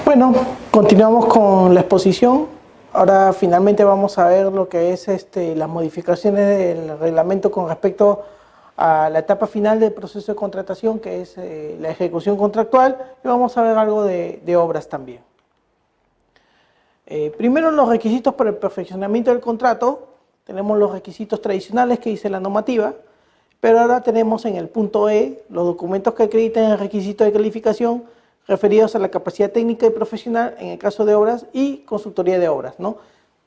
Bueno, continuamos con la exposición. Ahora finalmente vamos a ver lo que es las modificaciones del reglamento con respecto a la etapa final del proceso de contratación, que es la ejecución contractual, y vamos a ver algo de obras también. Primero, los requisitos para el perfeccionamiento del contrato. Tenemos los requisitos tradicionales que dice la normativa, pero ahora tenemos en el punto E los documentos que acreditan el requisito de calificación referidos a la capacidad técnica y profesional en el caso de obras y consultoría de obras, ¿no?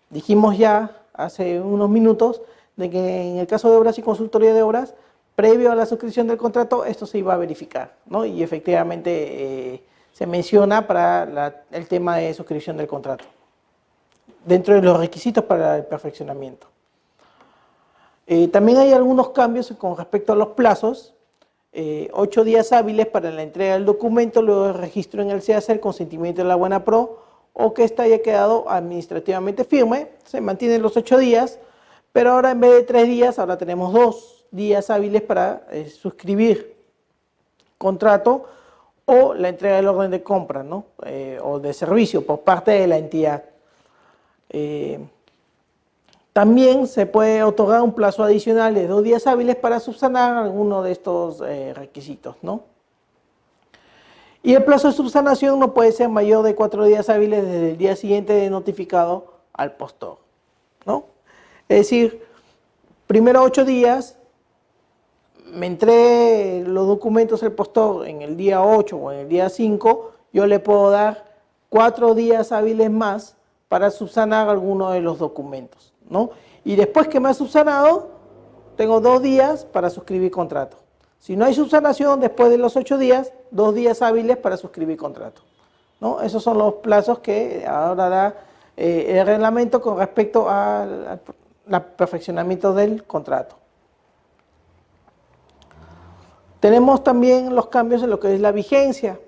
Dijimos ya hace unos minutos de que en el caso de obras y consultoría de obras, previo a la suscripción del contrato, esto se iba a verificar, ¿no? Y efectivamente se menciona para el tema de suscripción del contrato, dentro de los requisitos para el perfeccionamiento. También hay algunos cambios con respecto a los plazos. 8 días hábiles para la entrega del documento, luego del registro en el CEACER, el consentimiento de la buena pro, o que ésta haya quedado administrativamente firme. Se mantienen los 8 días, pero ahora en vez de 3 días, ahora tenemos 2 días hábiles para suscribir contrato o la entrega del orden de compra, ¿no? O de servicio por parte de la entidad. También se puede otorgar un plazo adicional de 2 días hábiles para subsanar alguno de estos requisitos, ¿no? Y el plazo de subsanación no puede ser mayor de 4 días hábiles desde el día siguiente de notificado al postor, ¿no? Es decir, primero 8 días, me entregue los documentos el postor en el día 8 o en el día 5, yo le puedo dar 4 días hábiles más para subsanar alguno de los documentos, ¿no? Y después que me ha subsanado, tengo 2 días para suscribir contrato. Si no hay subsanación, después de los 8 días, 2 días hábiles para suscribir contrato, ¿no? Esos son los plazos que ahora da el reglamento con respecto al perfeccionamiento del contrato. Tenemos también los cambios en lo que es la vigencia.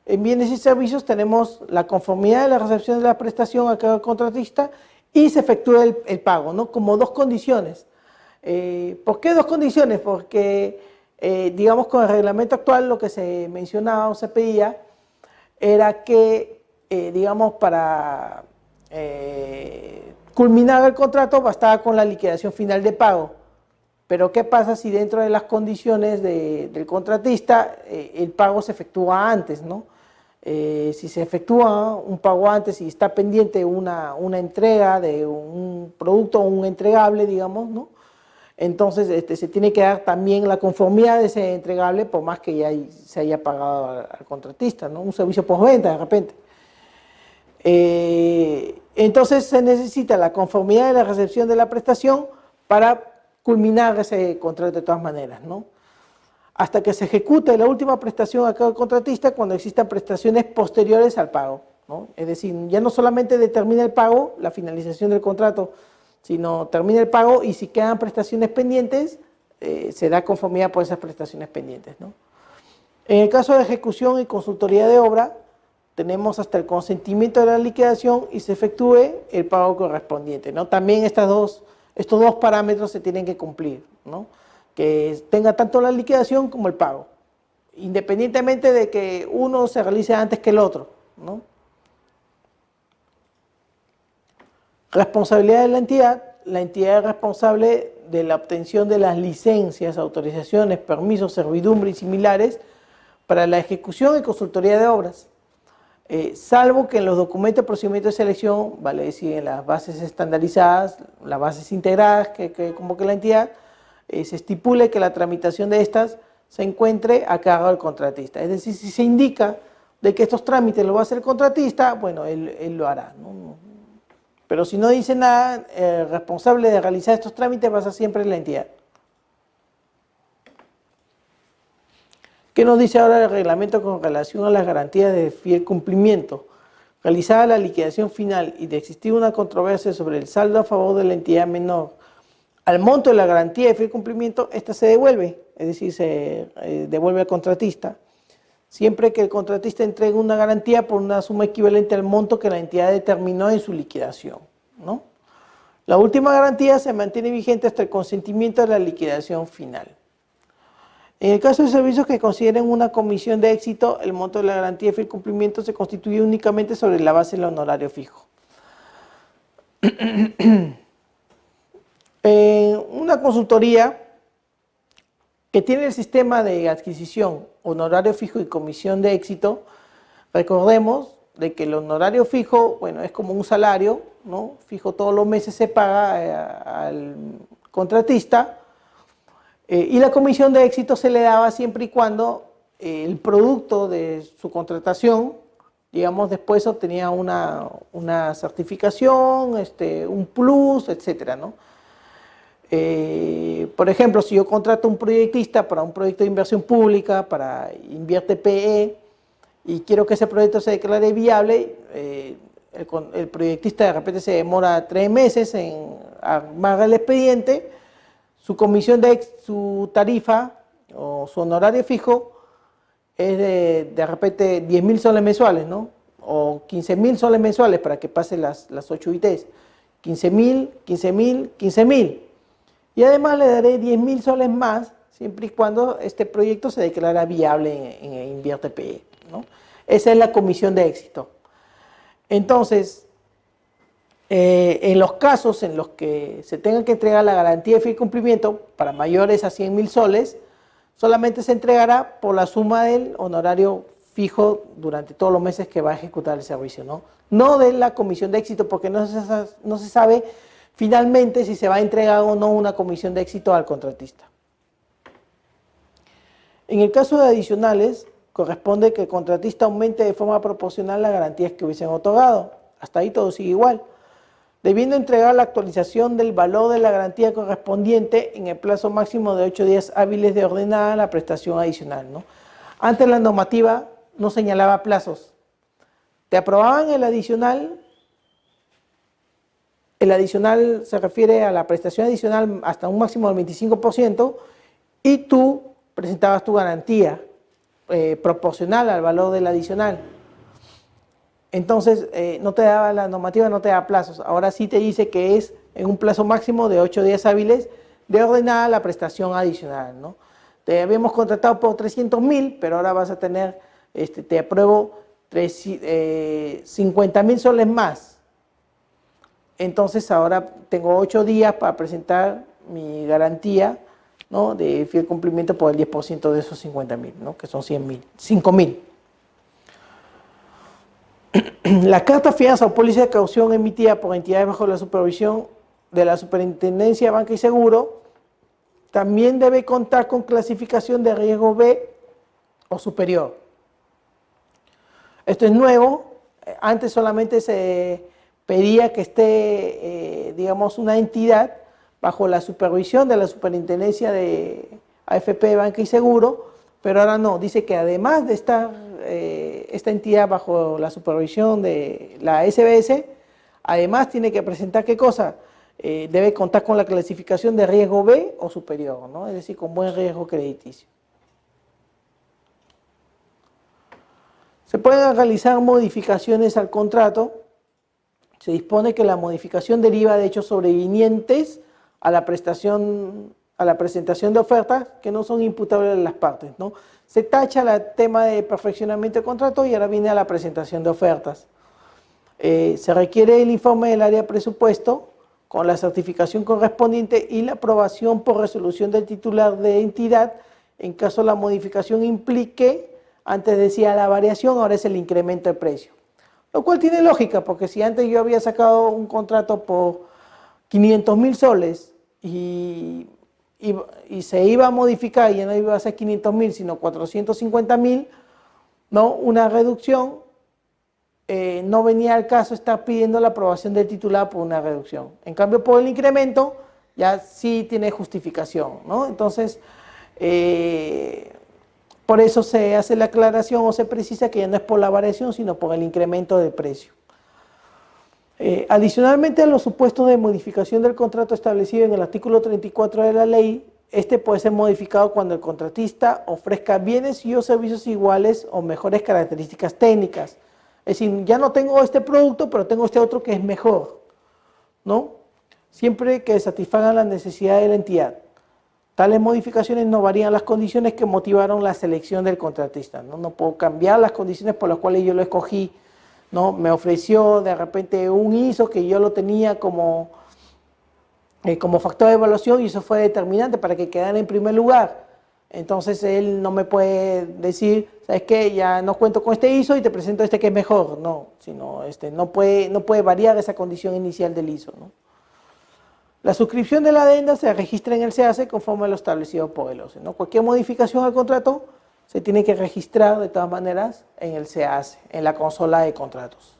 En bienes y servicios tenemos la conformidad de la recepción de la prestación a cargo del contratista y se efectúa el pago, ¿no? Como 2 condiciones. ¿Por qué 2 condiciones? Porque, digamos, con el reglamento actual lo que se mencionaba o se pedía era que, digamos, para culminar el contrato bastaba con la liquidación final de pago. Pero ¿qué pasa si dentro de las condiciones del contratista el pago se efectúa antes, ¿no? Si se efectúa un pago antes y está pendiente una entrega de un producto o un entregable, digamos, ¿no? Entonces se tiene que dar también la conformidad de ese entregable por más que ya se haya pagado al contratista, ¿no? Un servicio postventa de repente. Entonces se necesita la conformidad de la recepción de la prestación para culminar ese contrato de todas maneras, ¿no? Hasta que se ejecute la última prestación a cargo del contratista cuando existan prestaciones posteriores al pago, ¿no? Es decir, ya no solamente determina el pago, la finalización del contrato, sino termina el pago y si quedan prestaciones pendientes, se da conformidad por esas prestaciones pendientes, ¿no? En el caso de ejecución y consultoría de obra, tenemos hasta el consentimiento de la liquidación y se efectúe el pago correspondiente, ¿no? También estos dos parámetros se tienen que cumplir, ¿no? Que tenga tanto la liquidación como el pago, independientemente de que uno se realice antes que el otro, ¿no? Responsabilidad de la entidad es responsable de la obtención de las licencias, autorizaciones, permisos, servidumbre y similares para la ejecución y consultoría de obras, salvo que en los documentos de procedimiento de selección, vale decir, en las bases estandarizadas, las bases integradas que convoque la entidad, se estipule que la tramitación de estas se encuentre a cargo del contratista. Es decir, si se indica de que estos trámites los va a hacer el contratista, bueno, él lo hará, ¿no? Pero si no dice nada, el responsable de realizar estos trámites va a ser siempre la entidad. ¿Qué nos dice ahora el reglamento con relación a las garantías de fiel cumplimiento? Realizada la liquidación final y de existir una controversia sobre el saldo a favor de la entidad menor al monto de la garantía de fiel cumplimiento, esta se devuelve, es decir, se devuelve al contratista, siempre que el contratista entregue una garantía por una suma equivalente al monto que la entidad determinó en su liquidación, ¿no? La última garantía se mantiene vigente hasta el consentimiento de la liquidación final. En el caso de servicios que consideren una comisión de éxito, el monto de la garantía de fiel cumplimiento se constituye únicamente sobre la base del honorario fijo. Una consultoría que tiene el sistema de adquisición, honorario fijo y comisión de éxito, recordemos de que el honorario fijo, bueno, es como un salario, ¿no? Fijo, todos los meses se paga al contratista, y la comisión de éxito se le daba siempre y cuando el producto de su contratación, digamos, después obtenía una certificación, un plus, etcétera, ¿no? Por ejemplo, si yo contrato un proyectista para un proyecto de inversión pública, para Invierte PE, y quiero que ese proyecto se declare viable, el proyectista de repente se demora 3 meses en armar el expediente, su tarifa o su honorario fijo es de repente 10.000 soles mensuales, ¿no? O 15.000 soles mensuales para que pase las 8 ITs. 15.000, 15.000, 15.000. Y además le daré 10.000 soles más siempre y cuando este proyecto se declara viable en Invierte PE, ¿no? Esa es la comisión de éxito. Entonces, en los casos en los que se tenga que entregar la garantía de fiel cumplimiento para mayores a 100.000 soles, solamente se entregará por la suma del honorario fijo durante todos los meses que va a ejecutar el servicio, ¿no? No de la comisión de éxito, porque no se sabe finalmente si se va a entregar o no una comisión de éxito al contratista. En el caso de adicionales, corresponde que el contratista aumente de forma proporcional las garantías que hubiesen otorgado. Hasta ahí todo sigue igual, debiendo entregar la actualización del valor de la garantía correspondiente en el plazo máximo de 8 días hábiles de ordenada la prestación adicional, ¿no? Antes la normativa no señalaba plazos. Te aprobaban el adicional se refiere a la prestación adicional hasta un máximo del 25% y tú presentabas tu garantía proporcional al valor del adicional. Entonces, la normativa no te da plazos. Ahora sí te dice que es en un plazo máximo de 8 días hábiles de ordenada la prestación adicional, ¿no? Te habíamos contratado por 300.000, pero ahora vas a tener, te apruebo 50.000 soles más. Entonces, ahora tengo 8 días para presentar mi garantía, ¿no?, de fiel cumplimiento por el 10% de esos 50.000, ¿no?, que son 5.000. La carta fianza o póliza de caución emitida por entidades bajo la supervisión de la Superintendencia de Banca y Seguro también debe contar con clasificación de riesgo B o superior. Esto es nuevo. Antes solamente se pedía que esté, digamos, una entidad bajo la supervisión de la Superintendencia de AFP, Banca y Seguro, pero ahora no, dice que además de estar esta entidad bajo la supervisión de la SBS, además tiene que presentar ¿qué cosa? Debe contar con la clasificación de riesgo B o superior, ¿no? Es decir, con buen riesgo crediticio. Se pueden realizar modificaciones al contrato. Se dispone que la modificación deriva de hechos sobrevinientes a la presentación de ofertas que no son imputables a las partes, ¿no? Se tacha el tema de perfeccionamiento del contrato y ahora viene a la presentación de ofertas. Se requiere el informe del área de presupuesto con la certificación correspondiente y la aprobación por resolución del titular de entidad en caso la modificación implique, antes decía la variación, ahora es el incremento de precio. Lo cual tiene lógica, porque si antes yo había sacado un contrato por 500.000 soles y se iba a modificar y ya no iba a ser 500.000 sino 450.000, ¿no?, una reducción, no venía al caso estar pidiendo la aprobación del titular por una reducción. En cambio, por el incremento ya sí tiene justificación, ¿no? Entonces, por eso se hace la aclaración o se precisa que ya no es por la variación, sino por el incremento de precio. Adicionalmente a los supuestos de modificación del contrato establecido en el artículo 34 de la ley, este puede ser modificado cuando el contratista ofrezca bienes y o servicios iguales o mejores características técnicas. Es decir, ya no tengo este producto, pero tengo este otro que es mejor, ¿no? Siempre que satisfagan las necesidades de la entidad. Tales modificaciones no varían las condiciones que motivaron la selección del contratista, ¿no? No puedo cambiar las condiciones por las cuales yo lo escogí, ¿no? Me ofreció de repente un ISO que yo lo tenía como factor de evaluación y eso fue determinante para que quedara en primer lugar. Entonces él no me puede decir, ¿sabes qué? Ya no cuento con este ISO y te presento este que es mejor. No, sino no puede variar esa condición inicial del ISO, ¿no? La suscripción de la adenda se registra en el SEACE conforme a lo establecido por el OCE, ¿no? Cualquier modificación al contrato se tiene que registrar de todas maneras en el SEACE, en la consola de contratos.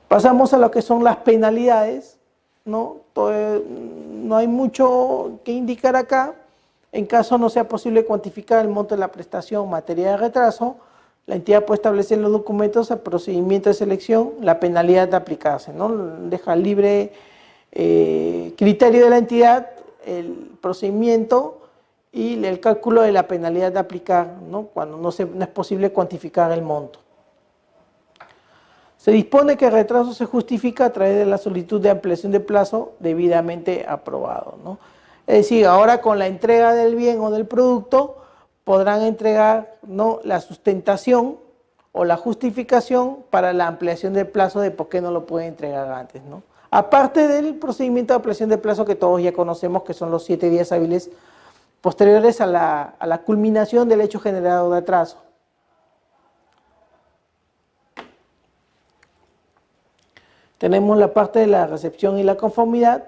Pasamos a lo que son las penalidades, ¿no? No hay mucho que indicar acá. En caso no sea posible cuantificar el monto de la prestación en materia de retraso, la entidad puede establecer en los documentos al procedimiento de selección la penalidad de aplicarse, ¿no? Deja libre criterio de la entidad el procedimiento y el cálculo de la penalidad de aplicar, ¿no? Cuando no es posible cuantificar el monto. Se dispone que el retraso se justifica a través de la solicitud de ampliación de plazo debidamente aprobado, ¿no? Es decir, ahora con la entrega del bien o del producto podrán entregar, ¿no?, la sustentación o la justificación para la ampliación del plazo de por qué no lo pueden entregar antes, ¿no? Aparte del procedimiento de ampliación de plazo que todos ya conocemos, que son los 7 días hábiles posteriores a la culminación del hecho generado de atraso. Tenemos la parte de la recepción y la conformidad.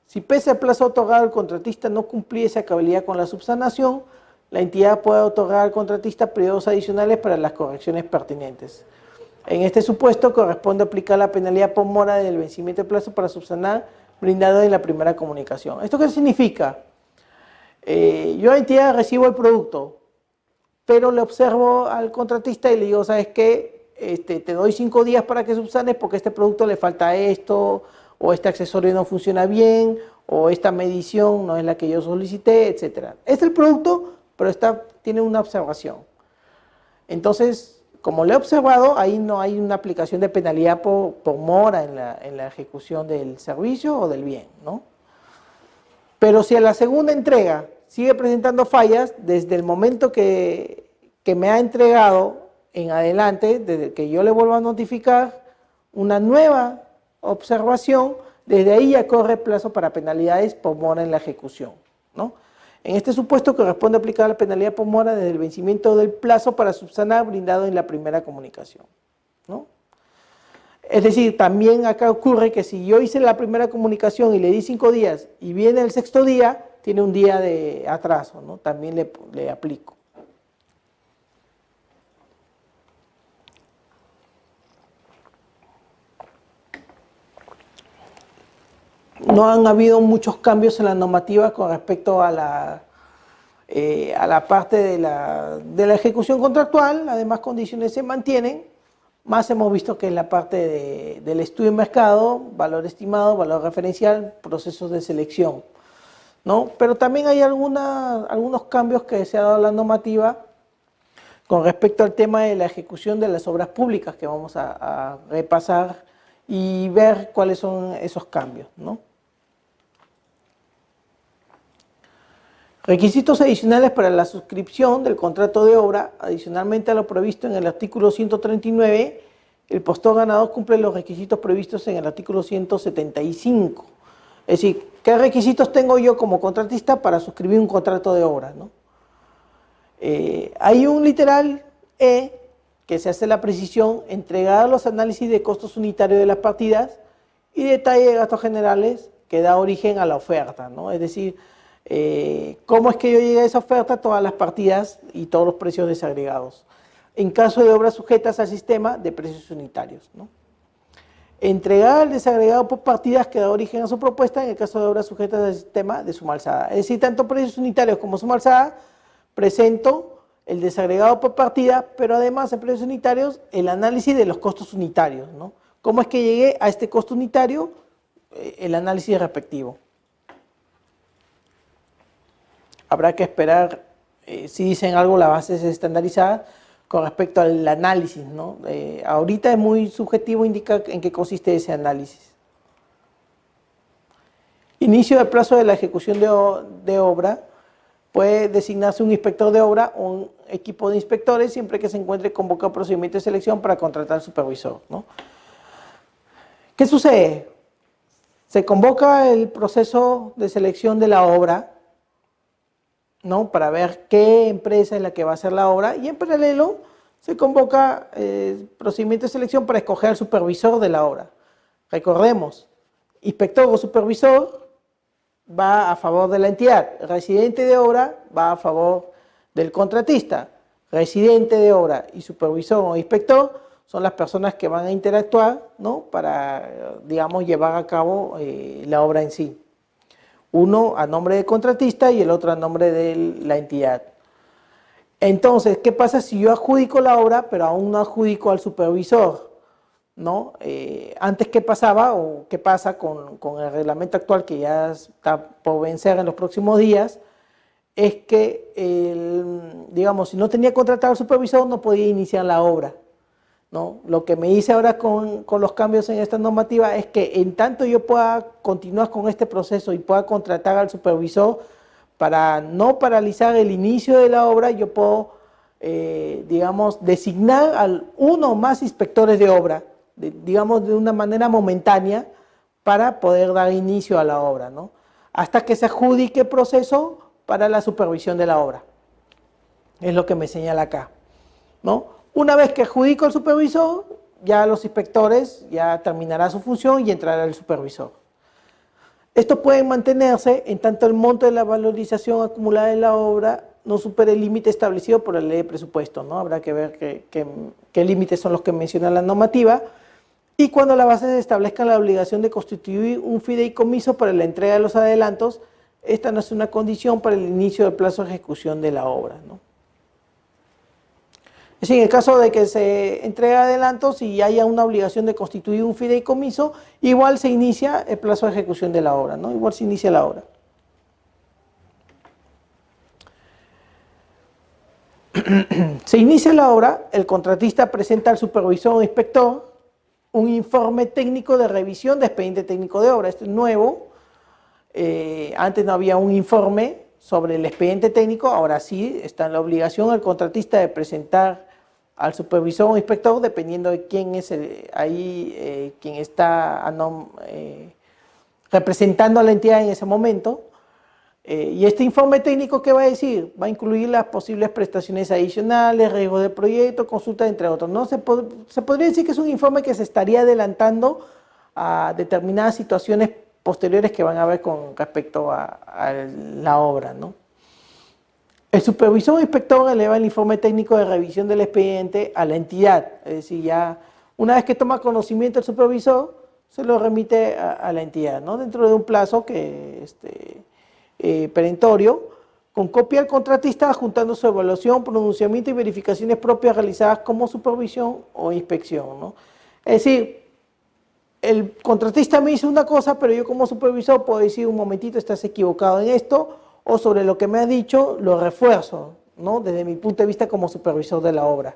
Si pese al plazo otorgado el contratista no cumpliese a cabalidad con la subsanación, la entidad puede otorgar al contratista periodos adicionales para las correcciones pertinentes. En este supuesto corresponde aplicar la penalidad por mora del vencimiento de plazo para subsanar brindado en la primera comunicación. ¿Esto qué significa? Yo a la entidad recibo el producto, pero le observo al contratista y le digo, ¿sabes qué? Te doy 5 días para que subsanes porque a este producto le falta esto, o este accesorio no funciona bien, o esta medición no es la que yo solicité, etc. Es el producto, pero tiene una observación. Entonces, como lo he observado, ahí no hay una aplicación de penalidad por mora en la ejecución del servicio o del bien, ¿no? Pero si a la segunda entrega sigue presentando fallas, desde el momento que me ha entregado en adelante, desde que yo le vuelvo a notificar una nueva observación, desde ahí ya corre plazo para penalidades por mora en la ejecución, ¿no? En este supuesto corresponde aplicar la penalidad por mora desde el vencimiento del plazo para subsanar brindado en la primera comunicación, ¿no? Es decir, también acá ocurre que si yo hice la primera comunicación y le di 5 días y viene el 6.º día, tiene un día de atraso, ¿no? También le aplico. No han habido muchos cambios en la normativa con respecto a la parte de la ejecución contractual. Las demás condiciones se mantienen, más hemos visto que en la parte del estudio de mercado, valor estimado, valor referencial, procesos de selección, ¿no? Pero también hay algunos cambios que se ha dado a la normativa con respecto al tema de la ejecución de las obras públicas, que vamos a repasar y ver cuáles son esos cambios, ¿no? Requisitos adicionales para la suscripción del contrato de obra. Adicionalmente a lo previsto en el artículo 139, el postor ganador cumple los requisitos previstos en el artículo 175. Es decir, ¿qué requisitos tengo yo como contratista para suscribir un contrato de obra, ¿no? Hay un literal E que se hace la precisión, entregar los análisis de costos unitarios de las partidas y detalle de gastos generales que da origen a la oferta, ¿no? Es decir, cómo es que yo llegué a esa oferta, todas las partidas y todos los precios desagregados. En caso de obras sujetas al sistema de precios unitarios, ¿no? Entregar el desagregado por partidas que da origen a su propuesta en el caso de obras sujetas al sistema de suma alzada. Es decir, tanto precios unitarios como suma alzada, presento el desagregado por partida, pero además en precios unitarios el análisis de los costos unitarios, ¿no? ¿Cómo es que llegué a este costo unitario? El análisis respectivo. Habrá que esperar si dicen algo las bases estandarizadas con respecto al análisis, ¿no? Ahorita es muy subjetivo indicar en qué consiste ese análisis. inicio del plazo de la ejecución de obra, puede designarse un inspector de obra o un equipo de inspectores siempre que se encuentre convocado procedimiento de selección para contratar al supervisor, ¿no? ¿Qué sucede? Se convoca el proceso de selección de la obra, ¿no? Para ver qué empresa es la que va a hacer la obra, y en paralelo se convoca procedimiento de selección para escoger al supervisor de la obra. Recordemos, inspector o supervisor va a favor de la entidad, residente de obra va a favor del contratista. Residente de obra y supervisor o inspector son las personas que van a interactuar, ¿no? Para, digamos, llevar a cabo la obra en sí. Uno a nombre del contratista y el otro a nombre de la entidad. Entonces, ¿qué pasa si yo adjudico la obra, pero aún no adjudico al supervisor? ¿No? Antes, ¿qué pasaba o qué pasa con el reglamento actual que ya está por vencer en los próximos días? Es que, digamos, si no tenía contratado al supervisor, no podía iniciar la obra, ¿no? Lo que me dice ahora con los cambios en esta normativa es que en tanto yo pueda continuar con este proceso y pueda contratar al supervisor, para no paralizar el inicio de la obra, yo puedo, digamos, designar a uno o más inspectores de obra, digamos, de una manera momentánea, para poder dar inicio a la obra, ¿no? Hasta que se adjudique el proceso para la supervisión de la obra. Es lo que me señala acá, ¿no? Una vez que adjudico al supervisor, ya los inspectores, ya terminará su función y entrará el supervisor. Esto puede mantenerse en tanto el monto de la valorización acumulada de la obra no supere el límite establecido por la ley de presupuesto, ¿no? Habrá que ver qué límites son los que menciona la normativa. Y cuando las bases establezcan la obligación de constituir un fideicomiso para la entrega de los adelantos, esta no es una condición para el inicio del plazo de ejecución de la obra, ¿no? Es decir, en el caso de que se entregue adelantos y haya una obligación de constituir un fideicomiso, igual se inicia el plazo de ejecución de la obra, ¿no? Igual se inicia la obra. Se inicia la obra, el contratista presenta al supervisor o inspector un informe técnico de revisión de expediente técnico de obra. Esto es nuevo. Antes no había un informe sobre el expediente técnico, ahora sí está en la obligación el contratista de presentar al supervisor o inspector, dependiendo de quién es quien está representando a la entidad en ese momento. Y este informe técnico, ¿qué va a decir? Va a incluir las posibles prestaciones adicionales, riesgos de proyecto, consulta, entre otros, ¿no? Se podría decir que es un informe que se estaría adelantando a determinadas situaciones posteriores que van a haber con respecto a la obra, ¿no? El supervisor o inspector eleva el informe técnico de revisión del expediente a la entidad, es decir, ya una vez que toma conocimiento el supervisor, se lo remite a la entidad, ¿no? Dentro de un plazo perentorio, con copia al contratista adjuntando su evaluación, pronunciamiento y verificaciones propias realizadas como supervisión o inspección, ¿no? Es decir, el contratista me hizo una cosa, pero yo como supervisor puedo decir, un momentito, estás equivocado en esto, o sobre lo que me has dicho, lo refuerzo, ¿no? Desde mi punto de vista como supervisor de la obra.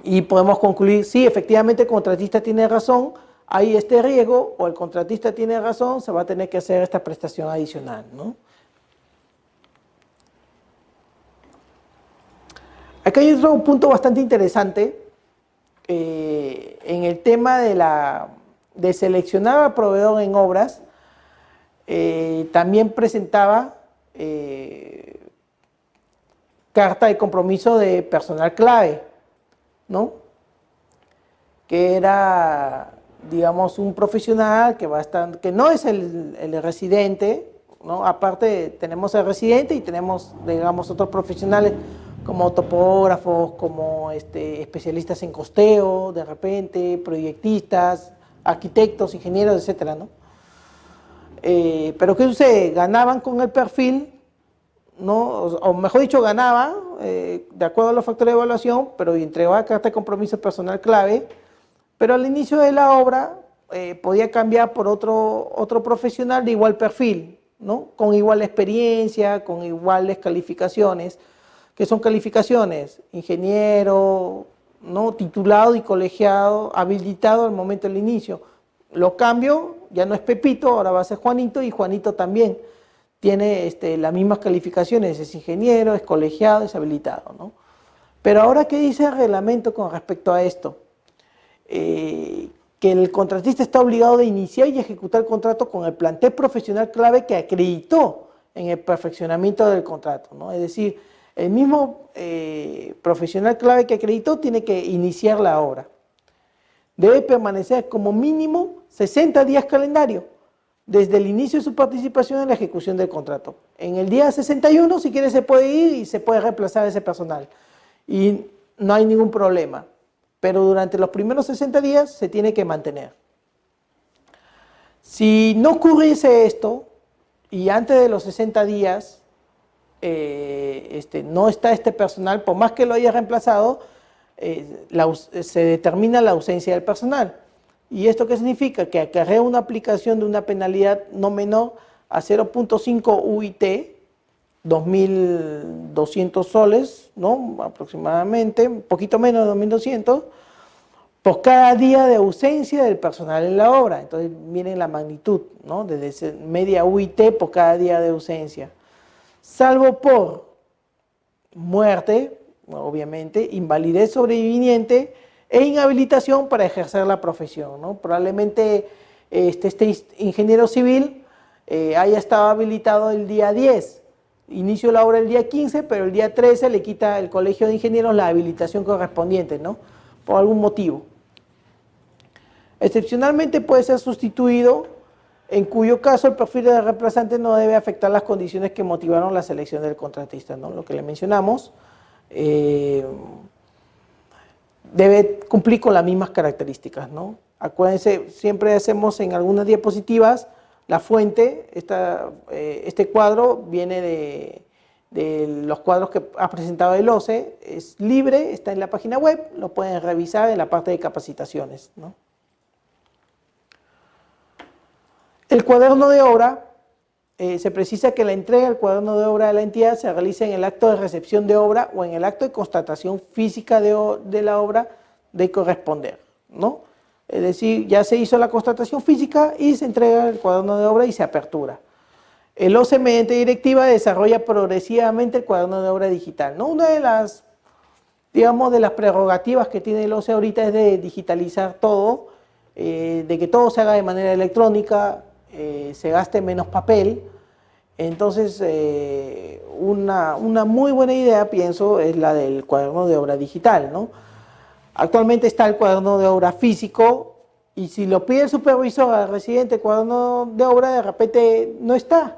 Y podemos concluir, sí, efectivamente el contratista tiene razón, hay este riesgo, o el contratista tiene razón, se va a tener que hacer esta prestación adicional, ¿no? Acá hay otro punto bastante interesante, en el tema de seleccionar al proveedor en obras. También presentaba carta de compromiso de personal clave, ¿no? Que era, digamos, un profesional que que no es el residente, ¿no? Aparte tenemos el residente y tenemos, digamos, otros profesionales como topógrafos, como especialistas en costeo, de repente, proyectistas, arquitectos, ingenieros, etcétera, ¿no? Pero ¿qué sucede? Ganaban con el perfil, ¿no? O mejor dicho, ganaba de acuerdo a los factores de evaluación, pero entregaba carta de compromiso personal clave, pero al inicio de la obra podía cambiar por otro profesional de igual perfil, ¿no? Con igual experiencia, con iguales calificaciones, que son calificaciones, ingeniero, ¿no? Titulado y colegiado, habilitado al momento del inicio. Lo cambio, ya no es Pepito, ahora va a ser Juanito, y Juanito también tiene las mismas calificaciones, es ingeniero, es colegiado, es habilitado, ¿no? Pero ahora, ¿qué dice el reglamento con respecto a esto? Que el contratista está obligado de iniciar y ejecutar el contrato con el plantel profesional clave que acreditó en el perfeccionamiento del contrato, ¿no? Es decir, el mismo profesional clave que acreditó tiene que iniciar la obra. Debe permanecer como mínimo 60 días calendario desde el inicio de su participación en la ejecución del contrato. En el día 61, si quiere, se puede ir y se puede reemplazar a ese personal. Y no hay ningún problema. Pero durante los primeros 60 días se tiene que mantener. Si no ocurriese esto, y antes de los 60 días no está este personal, por más que lo haya reemplazado, se determina la ausencia del personal. ¿Y esto qué significa? Que acarrea una aplicación de una penalidad no menor a 0.5 UIT, 2.200 soles, ¿no? Aproximadamente, un poquito menos de 2.200, por cada día de ausencia del personal en la obra. Entonces, miren la magnitud, ¿no? Desde media UIT por cada día de ausencia. Salvo por muerte, obviamente, invalidez sobreviniente e inhabilitación para ejercer la profesión, ¿no? Probablemente este ingeniero civil haya estado habilitado el día 10, inició la obra el día 15, pero el día 13 le quita el Colegio de Ingenieros la habilitación correspondiente, ¿no? Por algún motivo. Excepcionalmente puede ser sustituido, en cuyo caso el perfil del reemplazante no debe afectar las condiciones que motivaron la selección del contratista, ¿no? Lo que le mencionamos, debe cumplir con las mismas características, ¿no? Acuérdense, siempre hacemos en algunas diapositivas la fuente, este cuadro viene de los cuadros que ha presentado el OCE, es libre, está en la página web, lo pueden revisar en la parte de capacitaciones, ¿no? El cuaderno de obra, se precisa que la entrega del cuaderno de obra de la entidad se realice en el acto de recepción de obra o en el acto de constatación física de la obra de corresponder, ¿no? Es decir, ya se hizo la constatación física y se entrega el cuaderno de obra y se apertura. El OCE, mediante directiva, desarrolla progresivamente el cuaderno de obra digital, ¿no? Una de las, digamos, de las prerrogativas que tiene el OCE ahorita es de digitalizar todo, de que todo se haga de manera electrónica, se gaste menos papel. Entonces, una muy buena idea, pienso, es la del cuaderno de obra digital, ¿no? Actualmente está el cuaderno de obra físico y si lo pide el supervisor al residente, el cuaderno de obra de repente no está,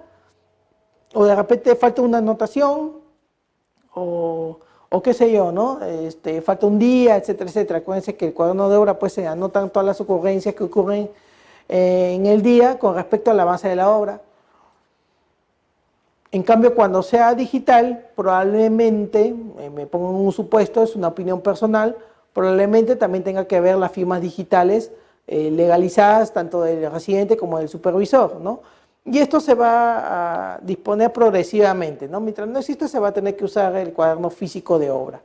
o de repente falta una anotación, o qué sé yo, ¿no? Falta un día, etcétera, etcétera. Acuérdense que el cuaderno de obra pues se anotan todas las ocurrencias que ocurren en el día con respecto al avance de la obra. En cambio, cuando sea digital, probablemente, me pongo en un supuesto, es una opinión personal, probablemente también tenga que ver las firmas digitales legalizadas tanto del residente como del supervisor, ¿no? Y esto se va a disponer progresivamente, ¿no? Mientras no exista, se va a tener que usar el cuaderno físico de obra.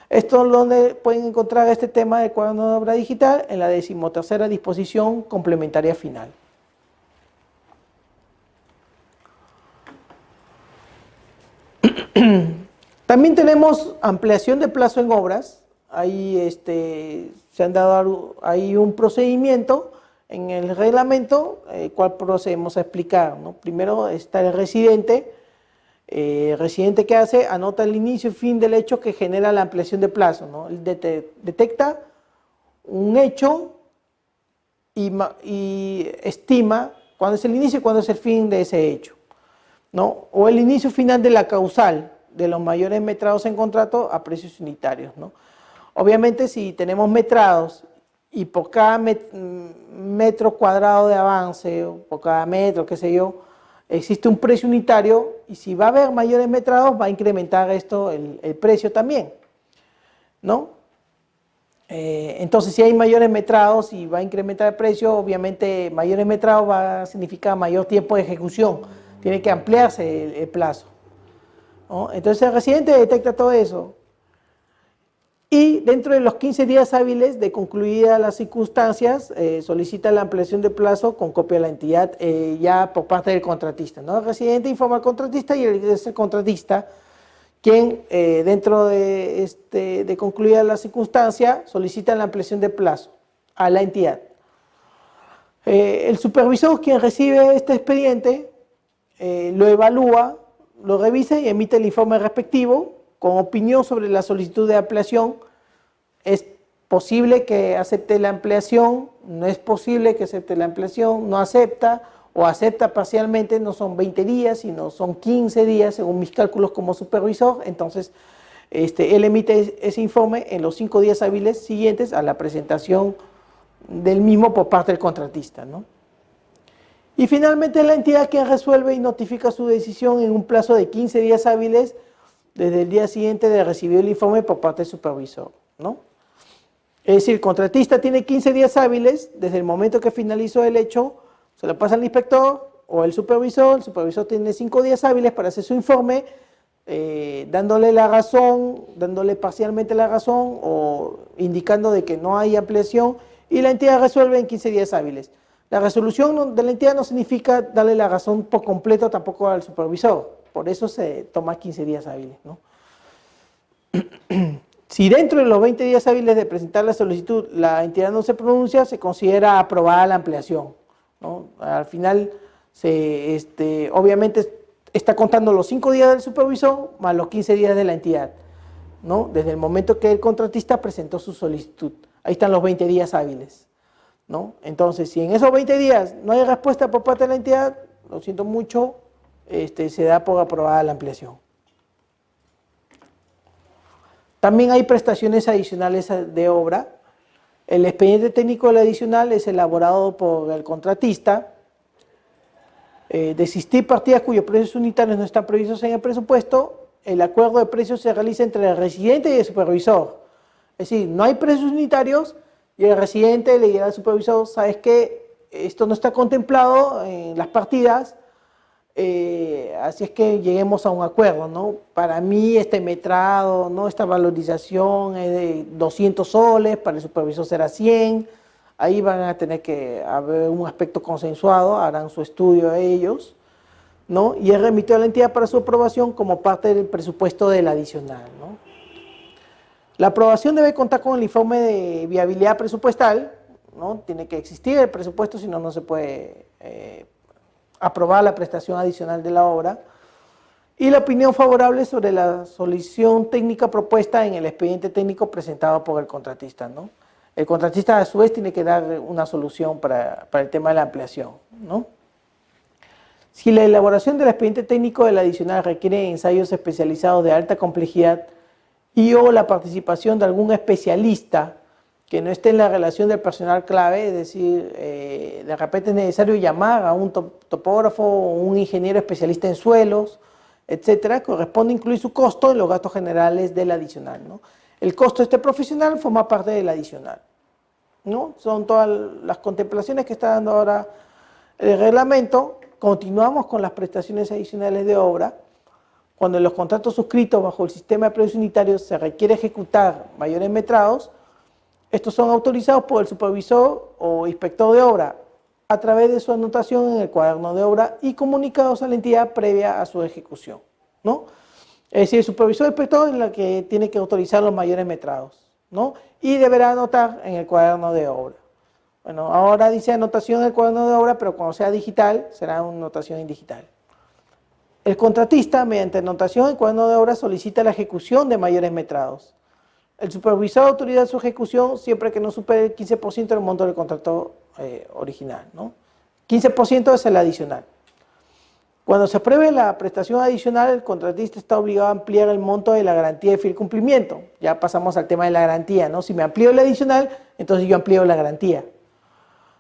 Esto es donde pueden encontrar este tema del cuaderno de obra digital en la 13ª disposición complementaria final. También tenemos ampliación de plazo en obras. Ahí se han dado hay un procedimiento en el reglamento, el cual procedemos a explicar, ¿no? Primero está el residente. El residente, ¿qué hace? Anota el inicio y fin del hecho que genera la ampliación de plazo, ¿no? Él detecta un hecho y estima cuándo es el inicio y cuándo es el fin de ese hecho, ¿no? O el inicio final de la causal de los mayores metrados en contrato a precios unitarios, ¿no? Obviamente, si tenemos metrados y por cada metro cuadrado de avance, o por cada metro, qué sé yo, existe un precio unitario, y si va a haber mayores metrados, va a incrementar esto el precio también, ¿no? Entonces, si hay mayores metrados y va a incrementar el precio, obviamente mayores metrados va a significar mayor tiempo de ejecución, tiene que ampliarse el plazo, ¿no? Entonces el residente detecta todo eso Y dentro de los 15 días hábiles de concluidas las circunstancias, solicita la ampliación de plazo con copia de la entidad ya por parte del contratista, ¿no? El residente informa al contratista y es el contratista quien, dentro de concluida la circunstancia, solicita la ampliación de plazo a la entidad. El supervisor, quien recibe este expediente, lo evalúa, lo revisa y emite el informe respectivo con opinión sobre la solicitud de ampliación. Es posible que acepte la ampliación, no es posible que acepte la ampliación, no acepta o acepta parcialmente, no son 20 días, sino son 15 días según mis cálculos como supervisor. Entonces, él emite ese informe en los 5 días hábiles siguientes a la presentación del mismo por parte del contratista, ¿no? Y finalmente la entidad que resuelve y notifica su decisión en un plazo de 15 días hábiles desde el día siguiente de recibir el informe por parte del supervisor, ¿no? Es decir, el contratista tiene 15 días hábiles desde el momento que finalizó el hecho, se lo pasa al inspector o el supervisor tiene 5 días hábiles para hacer su informe, dándole la razón, dándole parcialmente la razón o indicando de que no hay ampliación, y la entidad resuelve en 15 días hábiles. La resolución de la entidad no significa darle la razón por completo tampoco al supervisor, por eso se toma 15 días hábiles, ¿no? Si dentro de los 20 días hábiles de presentar la solicitud la entidad no se pronuncia, se considera aprobada la ampliación, ¿no? Al final, obviamente está contando los 5 días del supervisor más los 15 días de la entidad, ¿no? Desde el momento que el contratista presentó su solicitud. Ahí están los 20 días hábiles, ¿no? Entonces, si en esos 20 días no hay respuesta por parte de la entidad, lo siento mucho, se da por aprobada la ampliación. También hay prestaciones adicionales de obra. El expediente técnico del adicional es elaborado por el contratista. De existir partidas cuyos precios unitarios no están previstos en el presupuesto, el acuerdo de precios se realiza entre el residente y el supervisor. Es decir, no hay precios unitarios y el residente le dirá al supervisor, ¿sabes qué? Esto no está contemplado en las partidas, así es que lleguemos a un acuerdo, ¿no? Para mí este metrado, ¿no? Esta valorización es de 200 soles, para el supervisor será 100, ahí van a tener que haber un aspecto consensuado, harán su estudio ellos, ¿no? Y es remitido a la entidad para su aprobación como parte del presupuesto del adicional, ¿no? La aprobación debe contar con el informe de viabilidad presupuestal, ¿no? Tiene que existir el presupuesto, si no, no se puede aprobar la prestación adicional de la obra, y la opinión favorable sobre la solución técnica propuesta en el expediente técnico presentado por el contratista, ¿no? El contratista a su vez tiene que dar una solución para el tema de la ampliación, ¿no? Si la elaboración del expediente técnico del adicional requiere ensayos especializados de alta complejidad y o la participación de algún especialista que no esté en la relación del personal clave, es decir, de repente es necesario llamar a un topógrafo o un ingeniero especialista en suelos, etcétera, corresponde incluir su costo en los gastos generales del adicional, ¿no? El costo de este profesional forma parte del adicional, ¿no? Son todas las contemplaciones que está dando ahora el reglamento. Continuamos con las prestaciones adicionales de obra. Cuando en los contratos suscritos bajo el sistema de precios unitarios se requiere ejecutar mayores metrados, estos son autorizados por el supervisor o inspector de obra a través de su anotación en el cuaderno de obra y comunicados a la entidad previa a su ejecución, ¿no? Es decir, el supervisor o inspector es la que tiene que autorizar los mayores metrados, ¿no? Y deberá anotar en el cuaderno de obra. Bueno, ahora dice anotación en el cuaderno de obra, pero cuando sea digital, será una anotación en digital. El contratista, mediante anotación en el cuaderno de obra, solicita la ejecución de mayores metrados. El supervisor autoriza su ejecución siempre que no supere el 15% del monto del contrato original, ¿no? 15% es el adicional. Cuando se apruebe la prestación adicional, el contratista está obligado a ampliar el monto de la garantía de fiel cumplimiento. Ya pasamos al tema de la garantía, ¿no? Si me amplío el adicional, entonces yo amplío la garantía,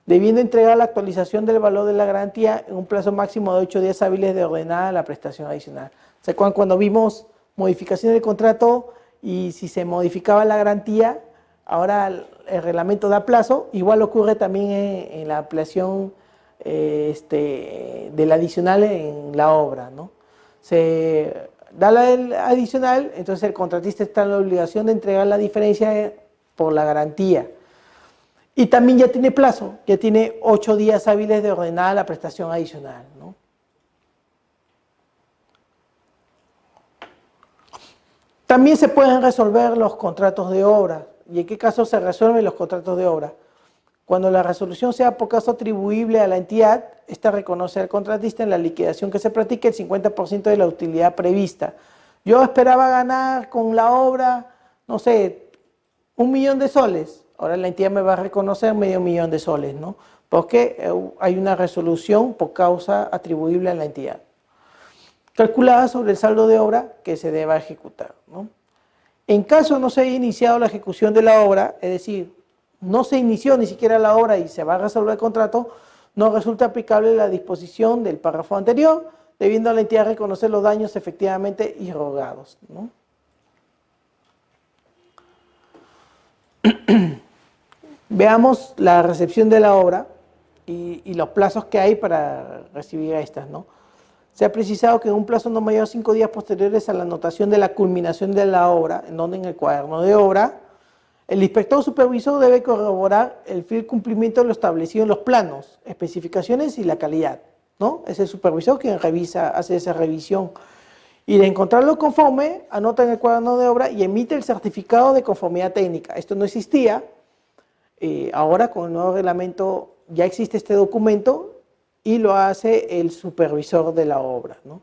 debiendo entregar la actualización del valor de la garantía en un plazo máximo de 8 días hábiles de ordenada la prestación adicional. ¿Se acuerdan cuando vimos modificación del contrato y si se modificaba la garantía, ahora el reglamento da plazo? Igual ocurre también en la ampliación del adicional en la obra, ¿no? da la adicional, entonces el contratista está en la obligación de entregar la diferencia por la garantía. Y también ya tiene plazo, ya tiene 8 días hábiles de ordenada la prestación adicional, ¿no? También se pueden resolver los contratos de obra. ¿Y en qué caso se resuelven los contratos de obra? Cuando la resolución sea por caso atribuible a la entidad, esta reconoce al contratista en la liquidación que se practique el 50% de la utilidad prevista. Yo esperaba ganar con la obra, no sé, 1 millón de soles. Ahora la entidad me va a reconocer medio millón de soles, ¿no? Porque hay una resolución por causa atribuible a la entidad, calculada sobre el saldo de obra que se deba ejecutar, ¿no? En caso no se haya iniciado la ejecución de la obra, es decir, no se inició ni siquiera la obra y se va a resolver el contrato, no resulta aplicable la disposición del párrafo anterior, debiendo a la entidad reconocer los daños efectivamente irrogados, ¿no? Veamos la recepción de la obra y los plazos que hay para recibir estas, ¿no? Se ha precisado que en un plazo no mayor a 5 días posteriores a la anotación de la culminación de la obra, en donde en el cuaderno de obra, el inspector supervisor debe corroborar el fiel cumplimiento de lo establecido en los planos, especificaciones y la calidad, ¿no? Es el supervisor quien revisa, hace esa revisión. Y de encontrarlo conforme, anota en el cuaderno de obra y emite el certificado de conformidad técnica. Esto no existía. Ahora con el nuevo reglamento ya existe este documento y lo hace el supervisor de la obra, ¿no?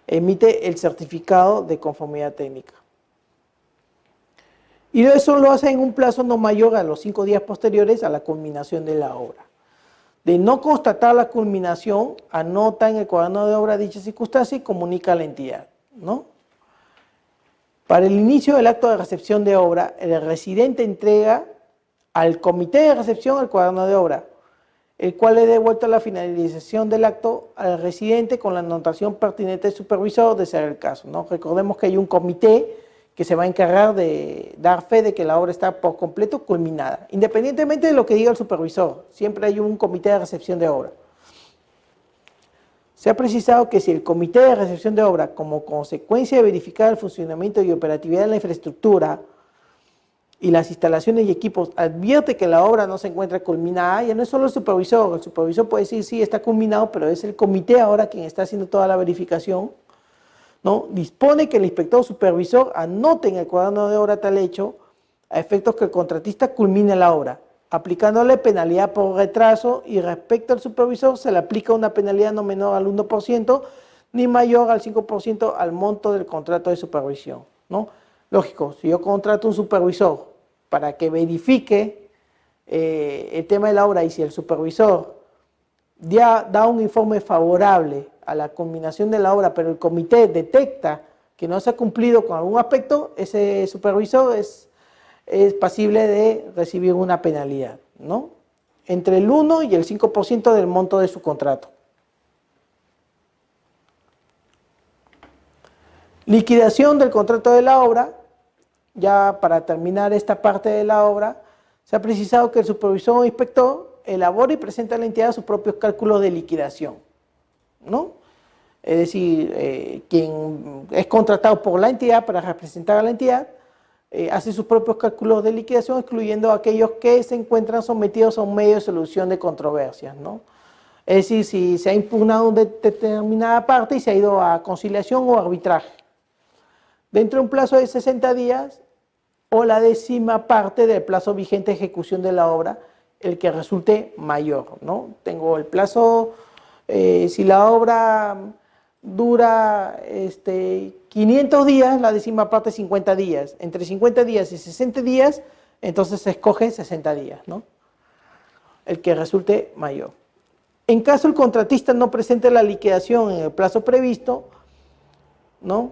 Emite el certificado de conformidad técnica. Y eso lo hace en un plazo no mayor a los 5 días posteriores a la culminación de la obra. De no constatar la culminación, anota en el cuaderno de obra dicha circunstancia y comunica a la entidad, ¿no? Para el inicio del acto de recepción de obra, el residente entrega al comité de recepción el cuaderno de obra, el cual le devuelve la finalización del acto al residente con la anotación pertinente del supervisor de ser el caso, ¿no? Recordemos que hay un comité que se va a encargar de dar fe de que la obra está por completo culminada, independientemente de lo que diga el supervisor, siempre hay un comité de recepción de obra. Se ha precisado que si el comité de recepción de obra, como consecuencia de verificar el funcionamiento y operatividad de la infraestructura y las instalaciones y equipos, advierte que la obra no se encuentra culminada, ya no es solo el supervisor puede decir sí, está culminado, pero es el comité ahora quien está haciendo toda la verificación, ¿no? Dispone que el inspector supervisor anote en el cuaderno de obra tal hecho a efectos que el contratista culmine la obra, aplicándole penalidad por retraso y respecto al supervisor se le aplica una penalidad no menor al 1% ni mayor al 5% al monto del contrato de supervisión, ¿no? Lógico, si yo contrato un supervisor para que verifique el tema de la obra y si el supervisor ya da un informe favorable a la culminación de la obra, pero el comité detecta que no se ha cumplido con algún aspecto, ese supervisor es pasible de recibir una penalidad, ¿no? Entre el 1 y el 5% del monto de su contrato. Liquidación del contrato de la obra. Ya para terminar esta parte de la obra, se ha precisado que el supervisor o inspector elabora y presenta a la entidad sus propios cálculos de liquidación, ¿no? Es decir, quien es contratado por la entidad para representar a la entidad, hace sus propios cálculos de liquidación, excluyendo aquellos que se encuentran sometidos a un medio de solución de controversias, ¿no? Es decir, si se ha impugnado una determinada parte y se ha ido a conciliación o arbitraje, dentro de un plazo de 60 días o la 10ª parte del plazo vigente de ejecución de la obra, el que resulte mayor, ¿no? Tengo el plazo, si la obra dura 500 días, la 10ª parte 50 días, entre 50 días y 60 días, entonces se escoge 60 días, ¿no? El que resulte mayor. En caso el contratista no presente la liquidación en el plazo previsto, ¿no?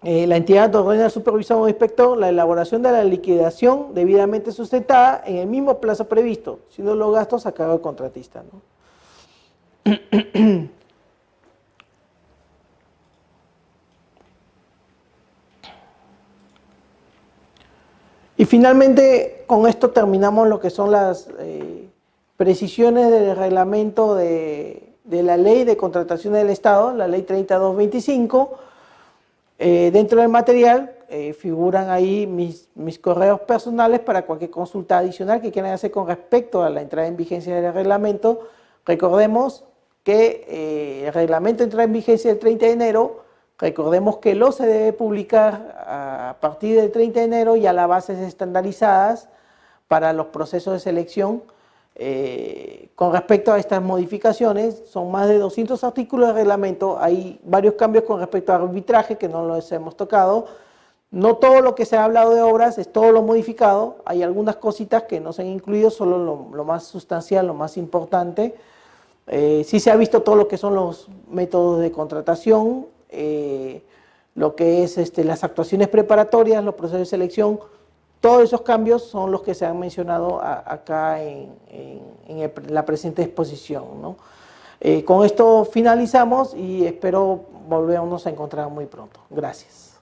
La entidad ordena al supervisor o inspector la elaboración de la liquidación debidamente sustentada en el mismo plazo previsto, siendo los gastos a cargo del contratista, ¿no? Y finalmente, con esto terminamos lo que son las precisiones del reglamento de la Ley de Contratación del Estado, la Ley 3225, Dentro del material figuran ahí mis correos personales para cualquier consulta adicional que quieran hacer con respecto a la entrada en vigencia del reglamento. Recordemos que el reglamento entra en vigencia el 30 de enero, recordemos que lo se debe publicar a partir del 30 de enero ya las bases estandarizadas para los procesos de selección. Con respecto a estas modificaciones, son más de 200 artículos de reglamento, hay varios cambios con respecto al arbitraje que no los hemos tocado. No todo lo que se ha hablado de obras es todo lo modificado, hay algunas cositas que no se han incluido, solo lo más sustancial, lo más importante. Sí se ha visto todo lo que son los métodos de contratación, lo que es las actuaciones preparatorias, los procesos de selección. Todos esos cambios son los que se han mencionado acá en la presente exposición, ¿no? Con esto finalizamos y espero volvernos a encontrar muy pronto. Gracias.